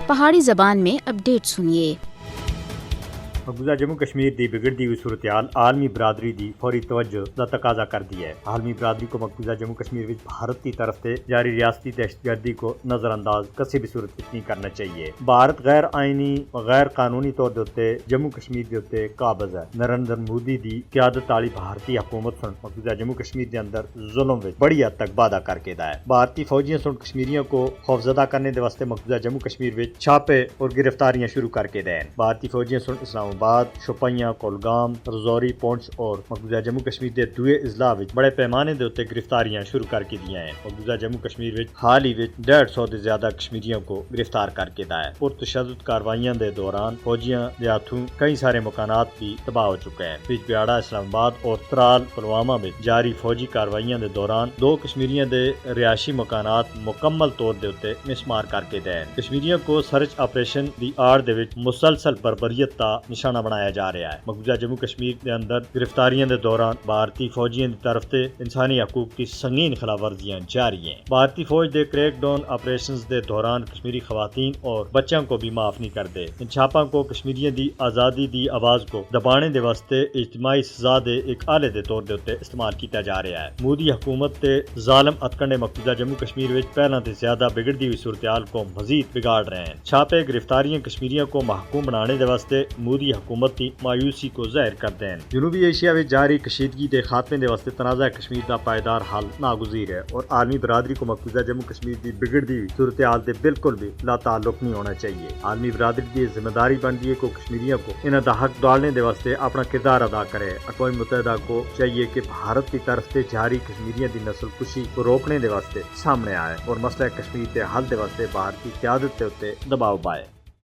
پہاڑی زبان میں اپڈیٹ سنیے۔ مقبوضہ جموں کشمیر دی بگڑتی ہوئی صورتحال عالمی برادری دی فوری توجہ دا تقاضا کر دی ہے۔ عالمی برادری کو مقبوضہ جموں کشمیر وچ بھارت کی طرف سے جاری ریاستی دہشت گردی کو نظر انداز کسی بھی صورت وچ نہیں کرنا چاہیے۔ بھارت غیر آئینی و غیر قانونی طور دے جموں کشمیر دے اوتے قابض ہے۔ نریندر مودی دی قیادت والی بھارتی حکومت سن مقبوضہ جموں کشمیر دے اندر ظلم وچ بڑی حد تک وعدہ کر کے دا ہے۔ بھارتی فوجیاں سن کشمیریوں کو خوفزدہ کرنے دے واسطے مقبوضہ جموں کشمیر وچ چھاپے اور گرفتاریاں شروع کر کے دے ہیں۔ بھارتی فوجیاں سن اسلام آباد، شوپیاں، کولگام، رجوری، پونچھ اور مقبوضہ جموں کشمیر دے دوئے اضلاع وچ بڑے پیمانے دے اوتے گرفتاریاں شروع کر کے دیا ہیں۔ مقبوضہ جموں کشمیر وچ حال ہی وچ 150 دے زیادہ کشمیریوں کو گرفتار کر کے دا ہے اور تشدد کاروائیاں دے دوران فوجیاں دے ہاتھوں کئی سارے مکانات بھی تباہ ہو چکے ہیں۔ بجبیاڑا، اسلام آباد اور ترال، پلوامہ میں جاری فوجی کاروائیاں دے دوران 2 کشمیریوں دے رہائشی مکانات مکمل طور دے اوتے مسمار کر کے دے ہیں۔ کشمیریوں کو سرچ آپریشن دی آڑ دے وچ مسلسل بربریت دا نشانہ بنایا جا رہا ہے۔ مقبوضہ جموں کشمیر دے اندر گرفتاریاں دے دوران بھارتی فوجیاں دی طرف سے انسانی حقوق کی سنگین خلاف ورزیاں جاری ہیں۔ بھارتی فوج دے کریک ڈاؤن آپریشنز دے دوران کشمیری خواتین اور بچوں کو بھی معاف نہیں کرتے۔ ان چھاپاں کو کشمیریوں دی آزادی دی آواز کو دبانے دے واسطے اجتماعی سزا دے ایک آلے دے طور دے اوتے استعمال کیتا جا رہا ہے۔ مودی حکومت تے ظالم اتکنڈے مقبوضہ جموں کشمیر وچ پہلاں تے زیادہ بگڑتی ہوئی صورتحال کو مزید بگاڑ رہے ہیں۔ چھاپے گرفتاریاں کشمیریوں کو محکوم بنانے دے واسطے مودی حکومت کی مایوسی کو ظاہر کرتے ہیں۔ جنوبی ایشیا میں جاری کشیدگی دے خاتمے دے واسطے تنازع کشمیر کا پائیدار حل ناگزیر ہے اور عالمی برادری کو مقبوضہ جموں کشمیر کی بگڑتی ہوئی صورتحال سے بالکل بھی لا تعلق نہیں ہونا چاہیے۔ عالمی برادری کی ذمہ داری بنتی ہے کہ کشمیریوں کو انہاں دا حق ڈالنے دے واسطے اپنا کردار ادا کرے۔ اقوام متحدہ کو چاہیے کہ بھارت کی طرف سے جاری کشمیریوں کی نسل کشی کو روکنے دے واسطے سامنے آئے اور مسئلہ کشمیر کے حل دے واسطے بھارتی قیادت کے اوتے دباؤ پائے۔